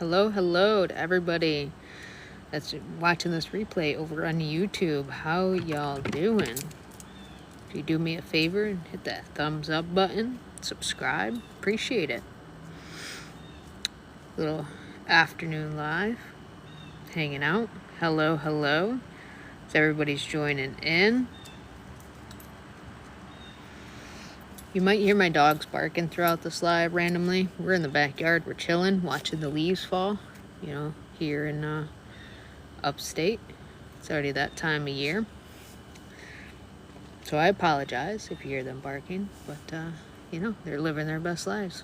Hello to everybody that's watching this replay over on YouTube. How y'all doing? If you do me a favor and hit that thumbs up button, subscribe, appreciate it. Little afternoon live, hanging out. Hello. As everybody's joining in. You might hear my dogs barking throughout this live randomly. We're in the backyard, we're chilling, watching the leaves fall, here in upstate. It's already that time of year. So I apologize if you hear them barking, but they're living their best lives.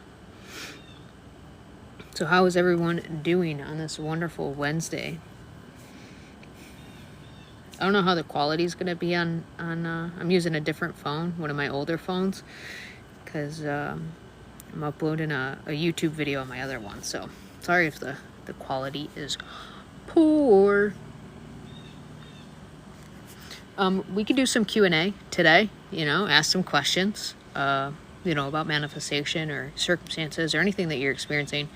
So how is everyone doing on this wonderful Wednesday? I don't know how the quality is going to be on I'm using a different phone, one of my older phones, because I'm uploading a YouTube video on my other one. So sorry if the quality is poor. We could do some Q&A today, ask some questions, about manifestation or circumstances or anything that you're experiencing.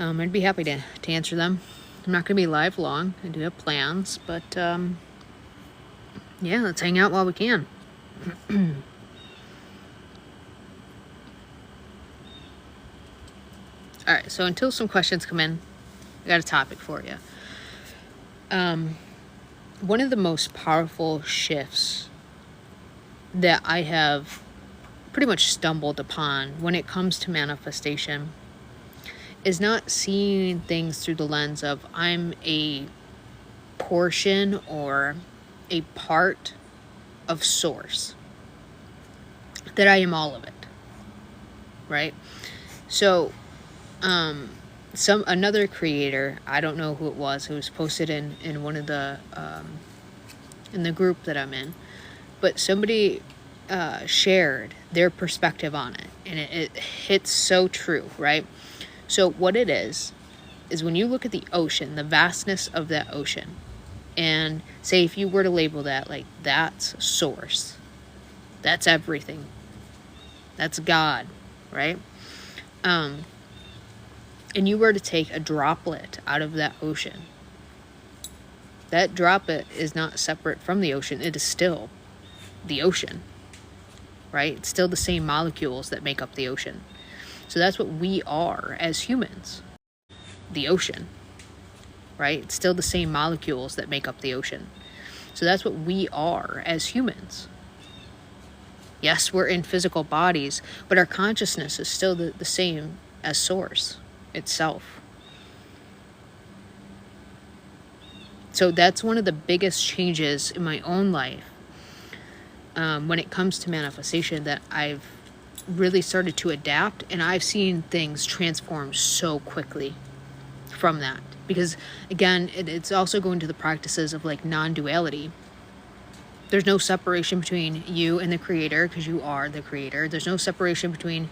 I'd be happy to answer them. I'm not going to be live long. I do have plans, but let's hang out while we can. All right, so until some questions come in, I got a topic for you. One of the most powerful shifts that I have pretty much stumbled upon when it comes to manifestation is not seeing things through the lens of I'm a portion or a part of source, that I am all of it, right? So another creator, I don't know who it was posted in one of the in the group that I'm in, but somebody shared their perspective on it, and it hits so true, right? So what it is when you look at the ocean, the vastness of that ocean, and say if you were to label that like that's source, that's everything, that's God, right? And you were to take a droplet out of that ocean, that droplet is not separate from the ocean. It is still the ocean, right? It's still the same molecules that make up the ocean. So that's what we are as humans, the ocean, right? It's still the same molecules that make up the ocean. So that's what we are as humans. Yes, we're in physical bodies, but our consciousness is still the same as source itself. So that's one of the biggest changes in my own life when it comes to manifestation that I've really started to adapt, and I've seen things transform so quickly from that. Because again, it's also going to the practices of like non-duality. There's no separation between you and the creator, because you are the creator. There's no separation between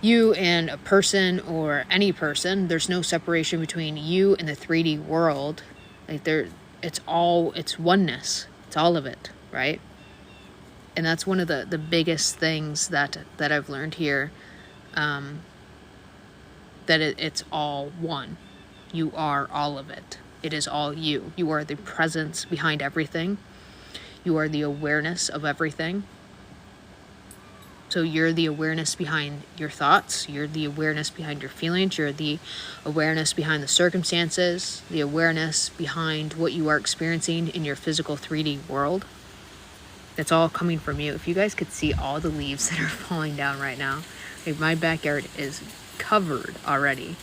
you and a person or any person. There's no separation between you and the 3D world. Like it's oneness. It's all of it, right? And that's one of the biggest things that I've learned here, that it's all one. You are all of it. It is all you. You are the presence behind everything. You are the awareness of everything. So you're the awareness behind your thoughts. You're the awareness behind your feelings. You're the awareness behind the circumstances, the awareness behind what you are experiencing in your physical 3D world. It's all coming from you. If you guys could see all the leaves that are falling down right now, like my backyard is covered already.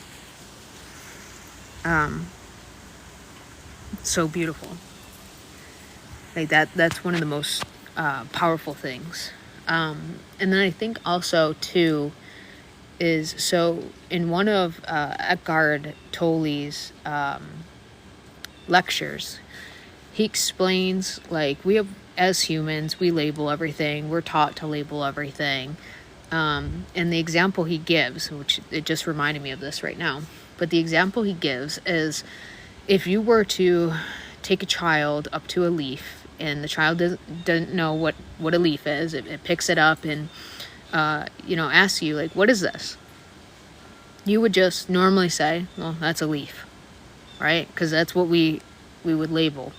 So beautiful. Like that's one of the most powerful things. And then I think also too is, so in one of Eckhart Tolle's lectures, he explains like as humans, we label everything. We're taught to label everything. And the example he gives, which it just reminded me of this right now, but the example he gives is if you were to take a child up to a leaf, and the child doesn't know what a leaf is, it picks it up and, asks you, like, what is this? you would just normally say, well, that's a leaf, right? Because that's what we would label.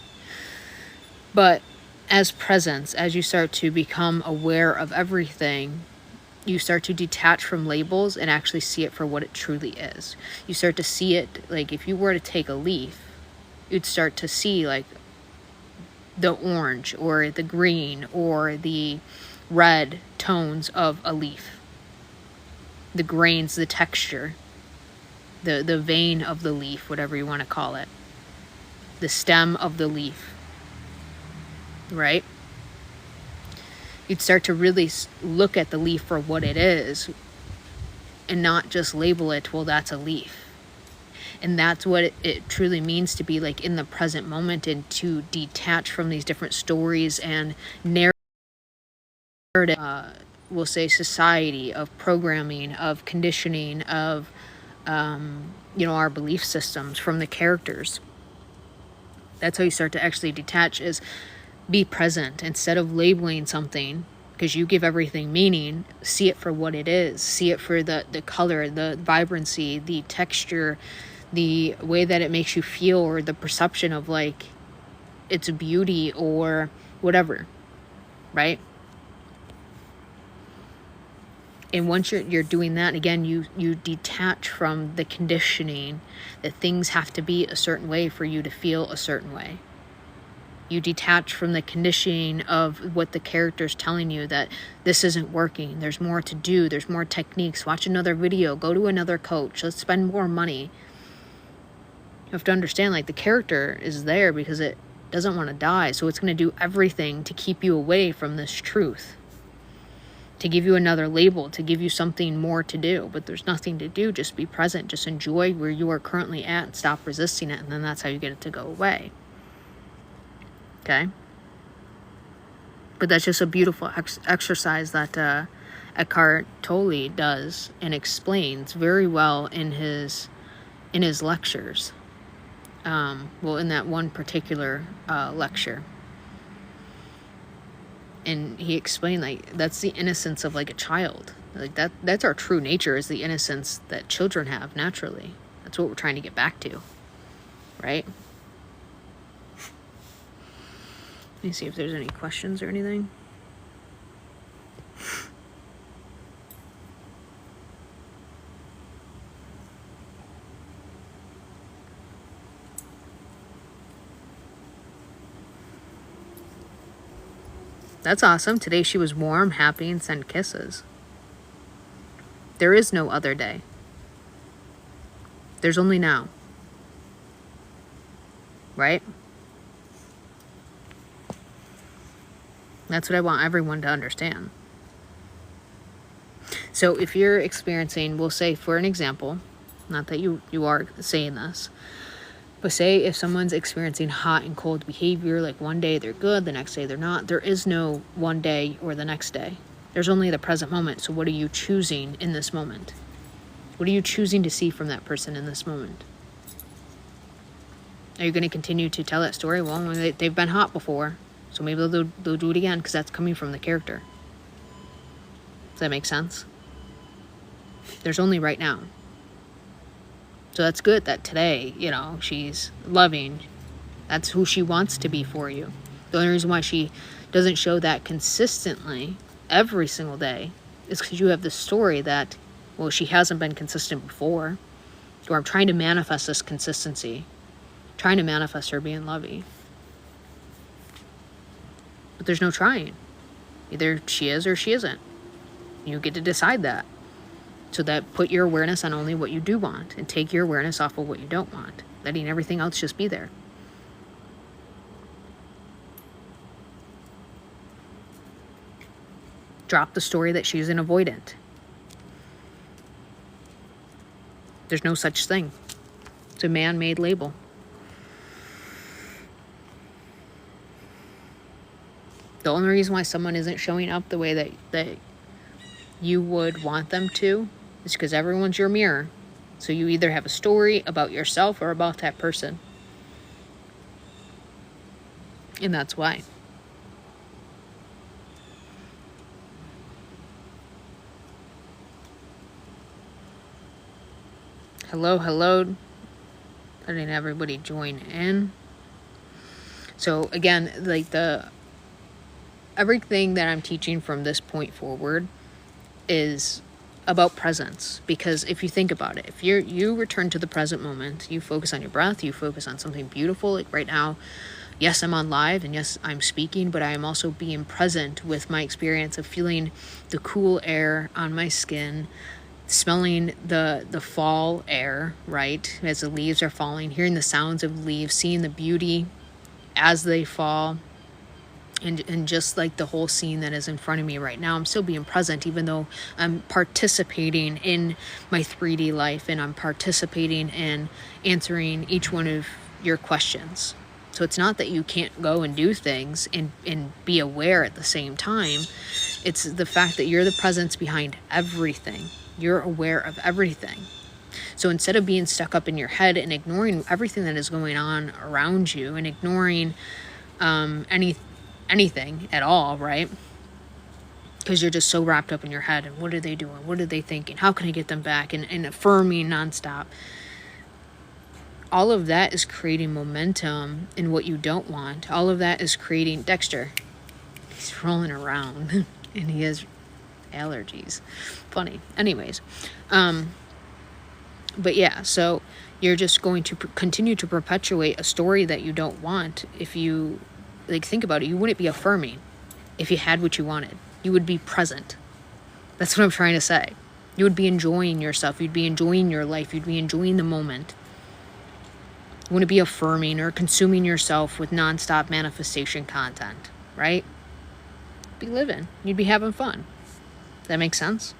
But as presence, as you start to become aware of everything, you start to detach from labels and actually see it for what it truly is. You start to see it, like if you were to take a leaf, you'd start to see like the orange or the green or the red tones of a leaf. The grains, the texture, the vein of the leaf, whatever you want to call it. The stem of the leaf, right? You'd start to really look at the leaf for what it is and not just label it, well, that's a leaf. And that's what it truly means to be like in the present moment and to detach from these different stories and narrative, we'll say society, of programming, of conditioning, of, our belief systems from the characters. That's how you start to actually detach, is be present instead of labeling something, because you give everything meaning. See it for what it is. See it for the color, the vibrancy, the texture, the way that it makes you feel, or the perception of like its beauty or whatever, right? And once you're doing that, again, you detach from the conditioning that things have to be a certain way for you to feel a certain way. You detach from the conditioning of what the character's telling you, that this isn't working. There's more to do. There's more techniques. Watch another video. Go to another coach. Let's spend more money. You have to understand, like, the character is there because it doesn't want to die. So it's going to do everything to keep you away from this truth, to give you another label, to give you something more to do. But there's nothing to do. Just be present. Just enjoy where you are currently at and stop resisting it. And then that's how you get it to go away. Okay? But that's just a beautiful exercise that Eckhart Tolle does and explains very well in his lectures. In that one particular lecture. And he explained, like, that's the innocence of like a child. Like that's our true nature, is the innocence that children have naturally. That's what we're trying to get back to, right? Let me see if there's any questions or anything. That's awesome. Today she was warm, happy, and sent kisses. There is no other day. There's only now. Right? That's what I want everyone to understand. So if you're experiencing, we'll say for an example, not that you are saying this, but say if someone's experiencing hot and cold behavior, like one day they're good, the next day they're not. There is no one day or the next day. There's only the present moment. So what are you choosing in this moment? What are you choosing to see from that person in this moment? Are you going to continue to tell that story? Well, they've been hot before, so maybe they'll do it again, because that's coming from the character. Does that make sense? There's only right now. So that's good that today, she's loving. That's who she wants to be for you. The only reason why she doesn't show that consistently every single day is because you have this story that, well, she hasn't been consistent before. Or I'm trying to manifest this consistency. Trying to manifest her being lovey. But there's no trying. Either she is or she isn't. You get to decide that. So that put your awareness on only what you do want, and take your awareness off of what you don't want, letting everything else just be there. Drop the story that she's an avoidant. There's no such thing. It's a man-made label. The only reason why someone isn't showing up the way that you would want them to is because everyone's your mirror. So you either have a story about yourself or about that person. And that's why. Hello. Letting everybody join in. So again, like everything that I'm teaching from this point forward is about presence. Because if you think about it, if you return to the present moment, you focus on your breath, you focus on something beautiful. Like right now, yes, I'm on live, and yes, I'm speaking, but I am also being present with my experience of feeling the cool air on my skin, smelling the fall air, right, as the leaves are falling, hearing the sounds of leaves, seeing the beauty as they fall, and just like the whole scene that is in front of me right now. I'm still being present, even though I'm participating in my 3D life, and I'm participating in answering each one of your questions. So it's not that you can't go and do things and be aware at the same time. It's the fact that you're the presence behind everything. You're aware of everything. So instead of being stuck up in your head and ignoring everything that is going on around you, and ignoring anything at all, right? Because you're just so wrapped up in your head, and what are they doing? What are they thinking? How can I get them back? And affirming nonstop. All of that is creating momentum in what you don't want. All of that is creating... Dexter, he's rolling around and he has allergies. Funny. Anyways. But yeah, so you're just going to continue to perpetuate a story that you don't want. If you think about it, you wouldn't be affirming if you had what you wanted. You would be present. That's what I'm trying to say. You would be enjoying yourself. You'd be enjoying your life. You'd be enjoying the moment. You wouldn't be affirming or consuming yourself with nonstop manifestation content, right? You'd be living. You'd be having fun. Does that make sense?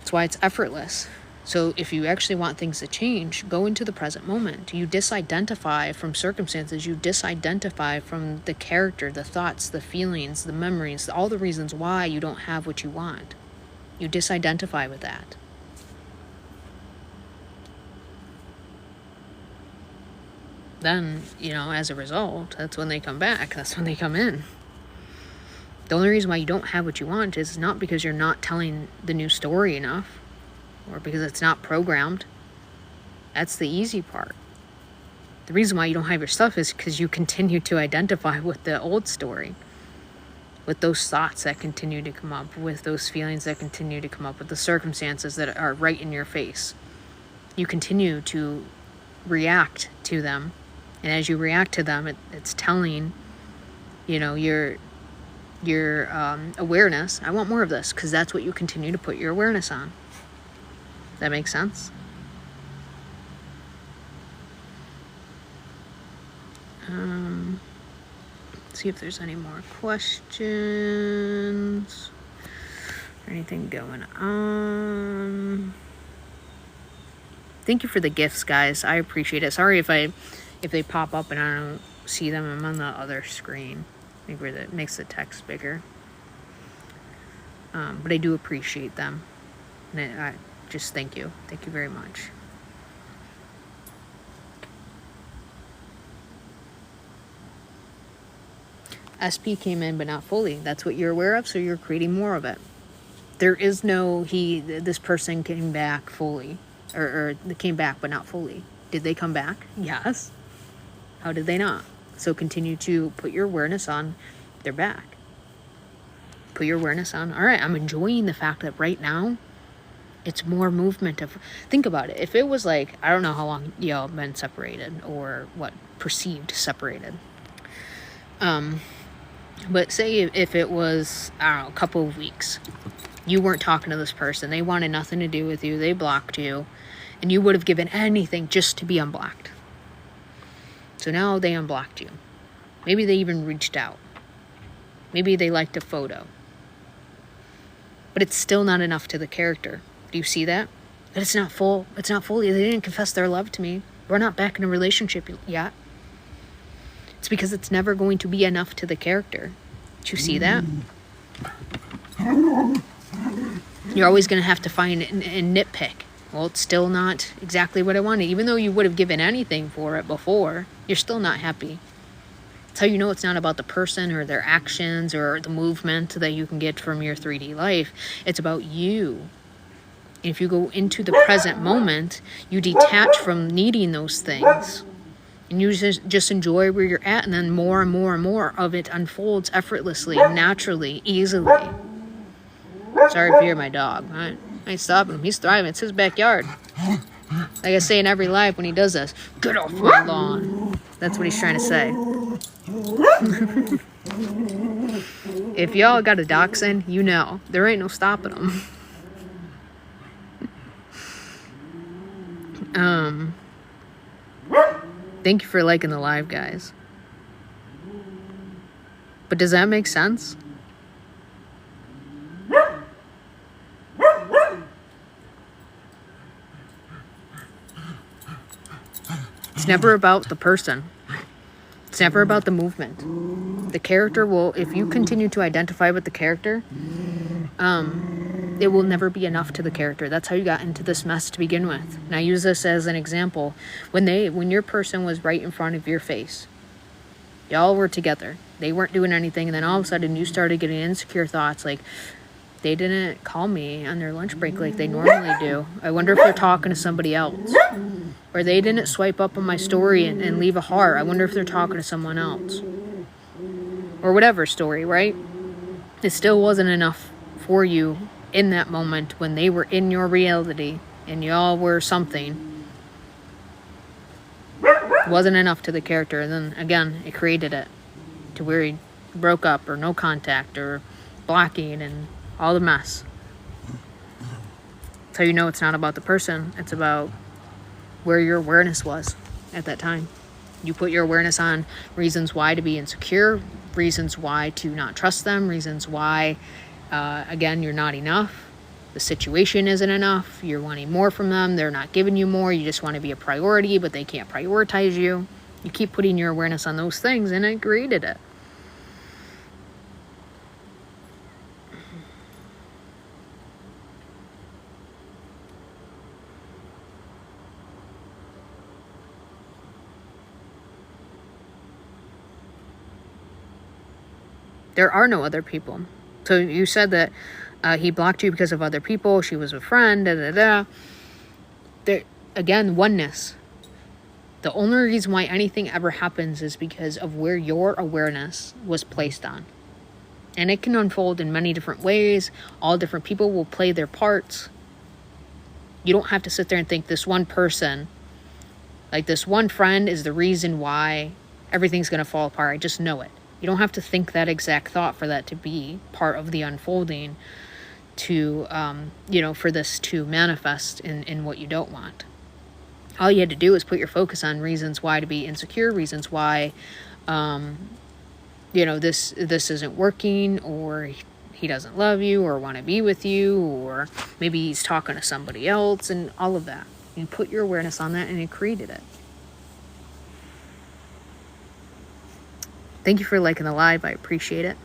That's why it's effortless. So if you actually want things to change, go into the present moment. You disidentify from circumstances. You disidentify from the character, the thoughts, the feelings, the memories, all the reasons why you don't have what you want. You disidentify with that. Then, as a result, that's when they come back. That's when they come in. The only reason why you don't have what you want is not because you're not telling the new story enough, or because it's not programmed. That's the easy part. The reason why you don't have your stuff is because you continue to identify with the old story, with those thoughts that continue to come up, with those feelings that continue to come up, with the circumstances that are right in your face. You continue to react to them, and as you react to them, it's telling, your awareness, I want more of this, because that's what you continue to put your awareness on. That makes sense? Let's see if there's any more questions or anything going on. Thank you for the gifts, guys. I appreciate it. Sorry if they pop up and I don't see them. I'm on the other screen. Maybe where that makes the text bigger. But I do appreciate them. And I just thank you. Thank you very much. SP came in, but not fully. That's what you're aware of, so you're creating more of it. There is no this person came back fully. Or they came back, but not fully. Did they come back? Yes. How did they not? So continue to put your awareness on they're back. Put your awareness on, all right, I'm enjoying the fact that right now, it's more movement of... Think about it. If it was like, I don't know how long y'all been separated, or what, perceived separated. But say if it was, I don't know, a couple of weeks. You weren't talking to this person. They wanted nothing to do with you. They blocked you. And you would have given anything just to be unblocked. So now they unblocked you. Maybe they even reached out. Maybe they liked a photo. But it's still not enough to the character. Do you see that? That it's not full. It's not fully. They didn't confess their love to me. We're not back in a relationship yet. It's because it's never going to be enough to the character. Do you see that? You're always going to have to find and nitpick. Well, it's still not exactly what I wanted. Even though you would have given anything for it before, you're still not happy. That's how you know it's not about the person or their actions or the movement that you can get from your 3D life. It's about you If you go into the present moment, you detach from needing those things. And you just enjoy where you're at, and then more and more and more of it unfolds effortlessly, naturally, easily. Sorry if you hear my dog. I ain't stopping him. He's thriving. It's his backyard. Like I say in every live when he does this, get off my lawn. That's what he's trying to say. If y'all got a dachshund, you know. There ain't no stopping them. Thank you for liking the live, guys. But does that make sense? It's never about the person. It's never about the movement. The character will, if you continue to identify with the character, it will never be enough to the character. That's how you got into this mess to begin with. And I use this as an example. When your person was right in front of your face, y'all were together. They weren't doing anything, and then all of a sudden you started getting insecure thoughts like, they didn't call me on their lunch break like they normally do. I wonder if they're talking to somebody else. Or they didn't swipe up on my story and leave a heart. I wonder if they're talking to someone else. Or whatever story, right? It still wasn't enough for you in that moment when they were in your reality and y'all were something. It wasn't enough to the character. And then again, it created it to where he broke up or no contact or blocking and all the mess. So you know it's not about the person. It's about where your awareness was at that time. You put your awareness on reasons why to be insecure, reasons why to not trust them, reasons why, again, you're not enough. The situation isn't enough. You're wanting more from them. They're not giving you more. You just want to be a priority, but they can't prioritize you. You keep putting your awareness on those things, and it created it. There are no other people. So you said that he blocked you because of other people. She was a friend. There, again, oneness. The only reason why anything ever happens is because of where your awareness was placed on. And it can unfold in many different ways. All different people will play their parts. You don't have to sit there and think this one person, like this one friend, is the reason why everything's going to fall apart. I just know it. You don't have to think that exact thought for that to be part of the unfolding to, for this to manifest in what you don't want. All you had to do is put your focus on reasons why to be insecure, reasons why, this isn't working, or he doesn't love you or want to be with you, or maybe he's talking to somebody else, and all of that. You put your awareness on that and it created it. Thank you for liking the live. I appreciate it.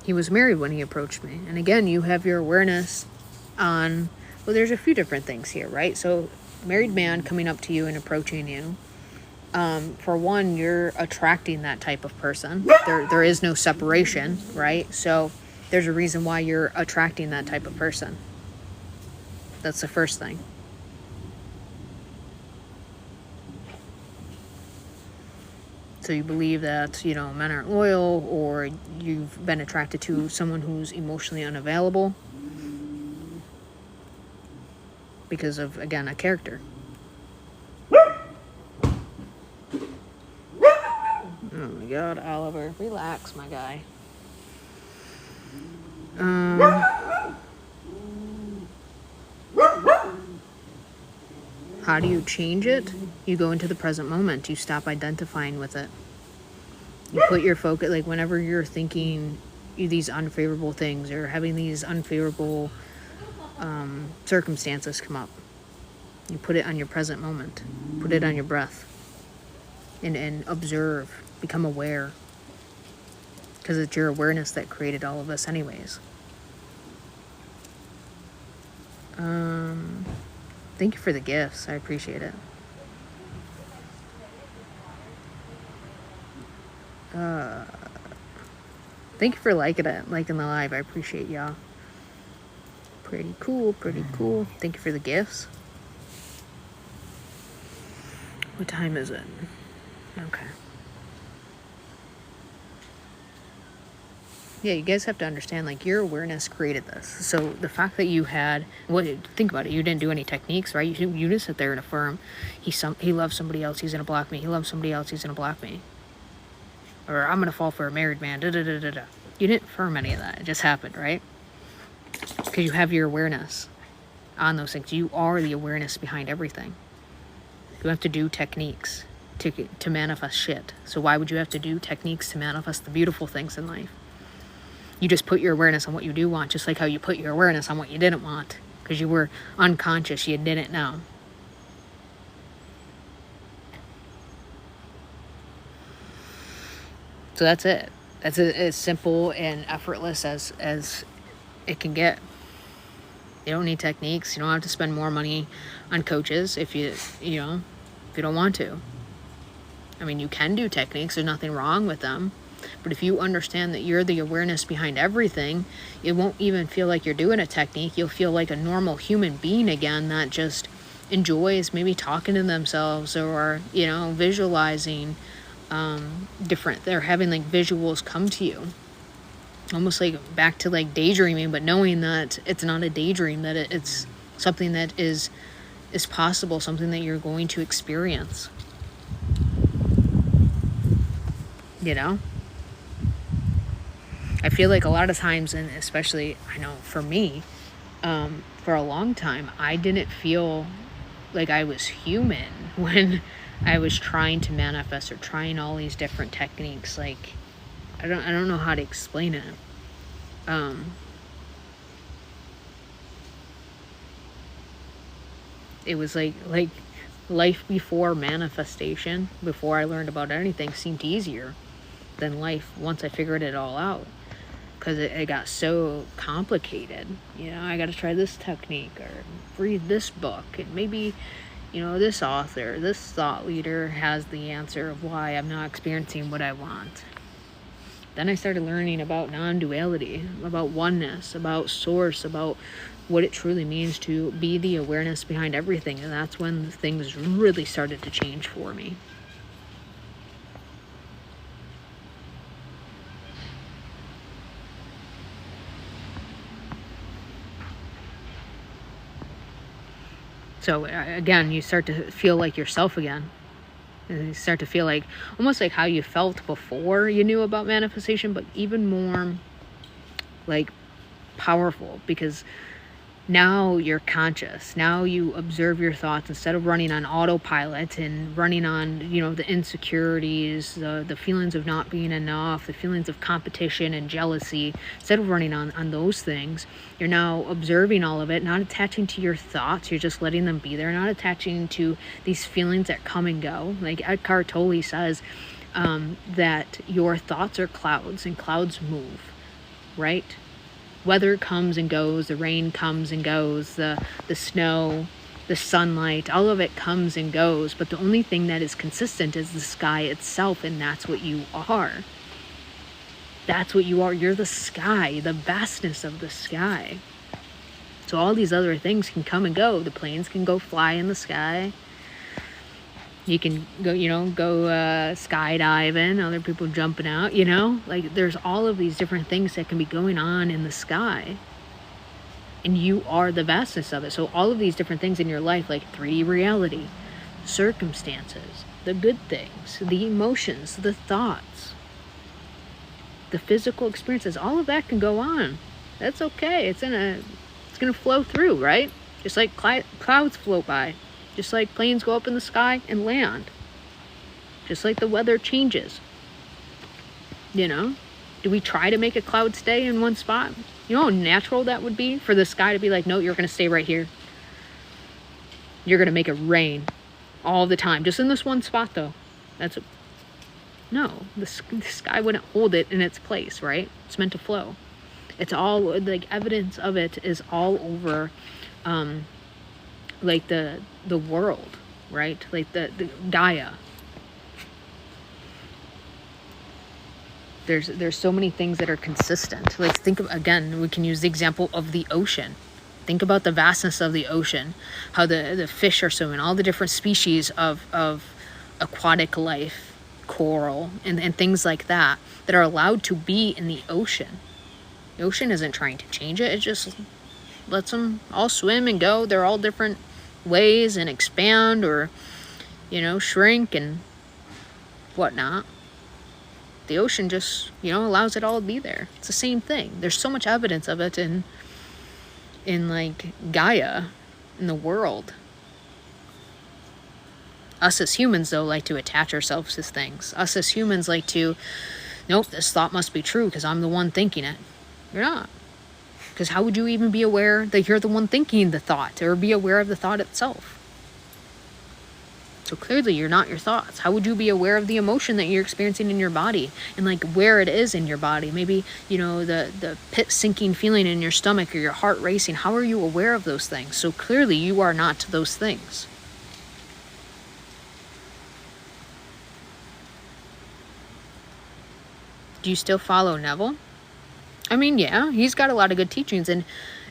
He was married when he approached me. And again, you have your awareness on, well, there's a few different things here, right? So married man coming up to you and approaching you. For one, you're attracting that type of person. There is no separation, right? So there's a reason why you're attracting that type of person. That's the first thing. So you believe that, men aren't loyal, or you've been attracted to someone who's emotionally unavailable because of, again, a character. Oh my God, Oliver, relax, my guy. How do you change it? You go into the present moment. You stop identifying with it. You put your focus, like whenever you're thinking these unfavorable things or having these unfavorable circumstances come up, you put it on your present moment. Put it on your breath. And observe. Become aware. Because it's your awareness that created all of us anyways. Thank you for the gifts. I appreciate it. Thank you for liking it, liking the live. I appreciate y'all. Pretty cool, pretty cool. Thank you for the gifts. What time is it? Okay. Yeah, you guys have to understand, like, your awareness created this. So the fact that you had, think about it, you didn't do any techniques, right? You just sit there and affirm, he loves somebody else, he's gonna block me. He loves somebody else, he's gonna block me. Or I'm gonna fall for a married man, da-da-da-da-da. You didn't affirm any of that. It just happened, right? Because you have your awareness on those things. You are the awareness behind everything. You don't have to do techniques to manifest shit. So why would you have to do techniques to manifest the beautiful things in life? You just put your awareness on what you do want, just like how you put your awareness on what you didn't want, because you were unconscious, you didn't know. So that's it. That's as simple and effortless as it can get. You don't need techniques. You don't have to spend more money on coaches if you don't want to. I mean, you can do techniques. There's nothing wrong with them. But if you understand that you're the awareness behind everything, it won't even feel like you're doing a technique. You'll feel like a normal human being again that just enjoys maybe talking to themselves or, visualizing different. They're having like visuals come to you. Almost like back to like daydreaming, but knowing that it's not a daydream, that it's something that is possible, something that you're going to experience. I feel like a lot of times, and especially, I know for me, for a long time, I didn't feel like I was human when I was trying to manifest or trying all these different techniques. Like, I don't know how to explain it. It was like life before manifestation, before I learned about anything, seemed easier than life once I figured it all out. Because it got so complicated. I got to try this technique or read this book. And maybe, this author, this thought leader has the answer of why I'm not experiencing what I want. Then I started learning about non-duality, about oneness, about source, about what it truly means to be the awareness behind everything. And that's when things really started to change for me. So again, you start to feel like yourself again. And you start to feel like almost like how you felt before you knew about manifestation, but even more like powerful, because now you're conscious. Now you observe your thoughts instead of running on autopilot and running on, the insecurities, the feelings of not being enough, the feelings of competition and jealousy. Instead of running on those things, you're now observing all of it, not attaching to your thoughts. You're just letting them be there, not attaching to these feelings that come and go. Like Eckhart Tolle says, that your thoughts are clouds and clouds move, right? Weather comes and goes, the rain comes and goes, the snow, the sunlight, all of it comes and goes. But the only thing that is consistent is the sky itself, and that's what you are. That's what you are. You're the sky, the vastness of the sky. So all these other things can come and go. The planes can go fly in the sky. You can go, skydiving, other people jumping out, like there's all of these different things that can be going on in the sky. And you are the vastness of it. So all of these different things in your life, like 3D reality, circumstances, the good things, the emotions, the thoughts, the physical experiences, all of that can go on. That's okay. It's going to flow through, right? Just like clouds float by. Just like planes go up in the sky and land. Just like the weather changes. Do we try to make a cloud stay in one spot? You know how natural that would be for the sky to be like, no, you're going to stay right here. You're going to make it rain all the time. Just in this one spot, though. No, the sky wouldn't hold it in its place, right? It's meant to flow. It's all, like, evidence of it is all over like the world, right? Like the Gaia. There's so many things that are consistent. Like, think of, again, we can use the example of the ocean. Think about the vastness of the ocean, how the fish are swimming, all the different species of aquatic life, coral, and things like that are allowed to be in the ocean. The ocean isn't trying to change it. It just lets them all swim and go. They're all different ways and expand or, shrink and whatnot. The ocean just, allows it all to be there. It's the same thing. There's so much evidence of it in like Gaia, in the world. Us as humans, though, like to attach ourselves to things. Us as humans like to, nope, this thought must be true because I'm the one thinking it. You're not. Because how would you even be aware that you're the one thinking the thought, or be aware of the thought itself? So clearly you're not your thoughts. How would you be aware of the emotion that you're experiencing in your body and like where it is in your body? Maybe, the pit sinking feeling in your stomach or your heart racing. How are you aware of those things? So clearly you are not those things. Do you still follow Neville? I mean, yeah, he's got a lot of good teachings. And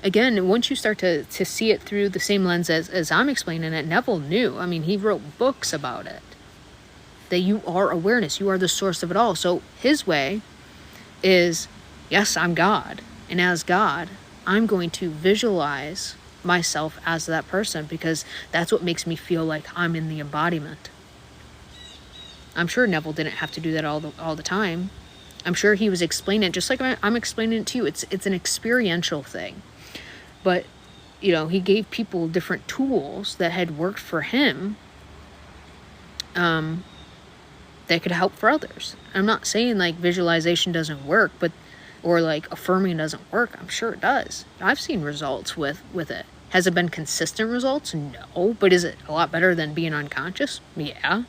again, once you start to see it through the same lens as I'm explaining it, Neville knew. I mean, he wrote books about it. That you are awareness. You are the source of it all. So his way is, yes, I'm God. And as God, I'm going to visualize myself as that person because that's what makes me feel like I'm in the embodiment. I'm sure Neville didn't have to do that all the time. I'm sure he was explaining it just like I'm explaining it to you. It's an experiential thing. But, he gave people different tools that had worked for him that could help for others. I'm not saying like visualization doesn't work, or like affirming doesn't work. I'm sure it does. I've seen results with it. Has it been consistent results? No. But is it a lot better than being unconscious? Yeah.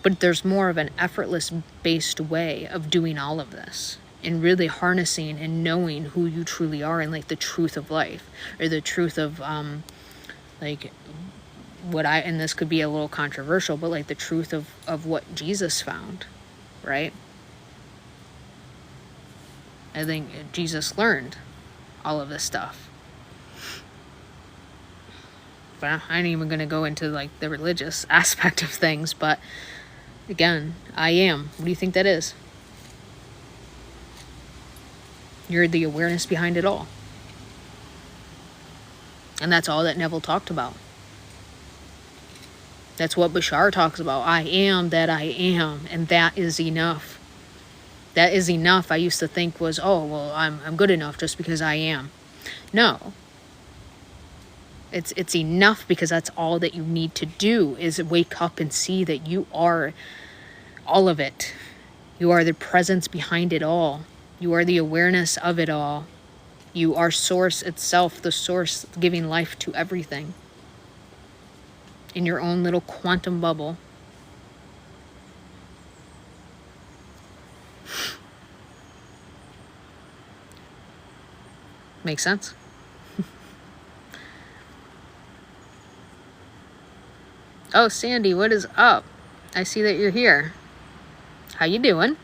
But there's more of an effortless based way of doing all of this and really harnessing and knowing who you truly are and like the truth of life or the truth of like and this could be a little controversial, but like the truth of what Jesus found, right? I think Jesus learned all of this stuff. But I ain't even going to go into like the religious aspect of things, but again, I am. What do you think that is? You're the awareness behind it all. And that's all that Neville talked about. That's what Bashar talks about. I am that I am, and that is enough. That is enough. I used to think was, oh, well, I'm good enough just because I am. No. It's enough because that's all that you need to do is wake up and see that you are all of it. You are the presence behind it all. You are the awareness of it all. You are source itself, the source giving life to everything. In your own little quantum bubble. Makes sense? Oh, Sandy, what is up? I see that you're here. How you doing?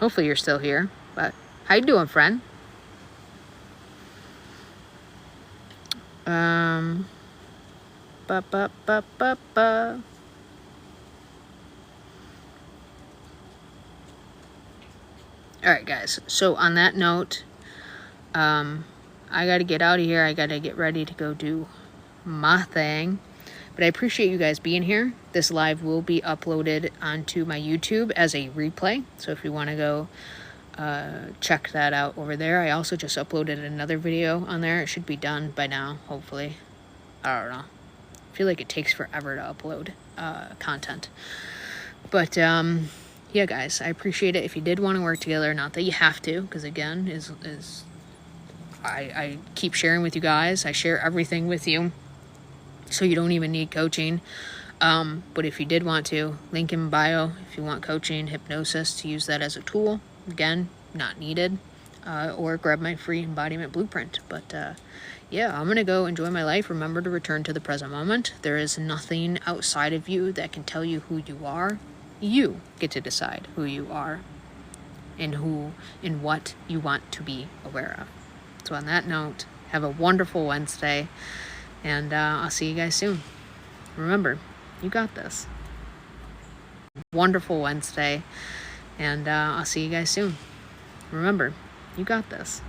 Hopefully you're still here, but how you doing, friend? Ba. Alright, guys. So on that note, I gotta get out of here. I gotta get ready to go do my thing. But I appreciate you guys being here. This live will be uploaded onto my YouTube as a replay. So if you want to go check that out over there. I also just uploaded another video on there. It should be done by now, hopefully. I don't know. I feel like it takes forever to upload content. But yeah, guys, I appreciate it. If you did want to work together, not that you have to, because again, I keep sharing with you guys. I share everything with you. So you don't even need coaching. But if you did want to, link in bio if you want coaching, hypnosis, to use that as a tool. Again, not needed. or grab my free embodiment blueprint. But yeah, I'm going to go enjoy my life. Remember to return to the present moment. There is nothing outside of you that can tell you who you are. You get to decide who you are and what you want to be aware of. So on that note, have a wonderful Wednesday, and I'll see you guys soon. Remember, you got this. Wonderful Wednesday, and I'll see you guys soon. Remember, you got this.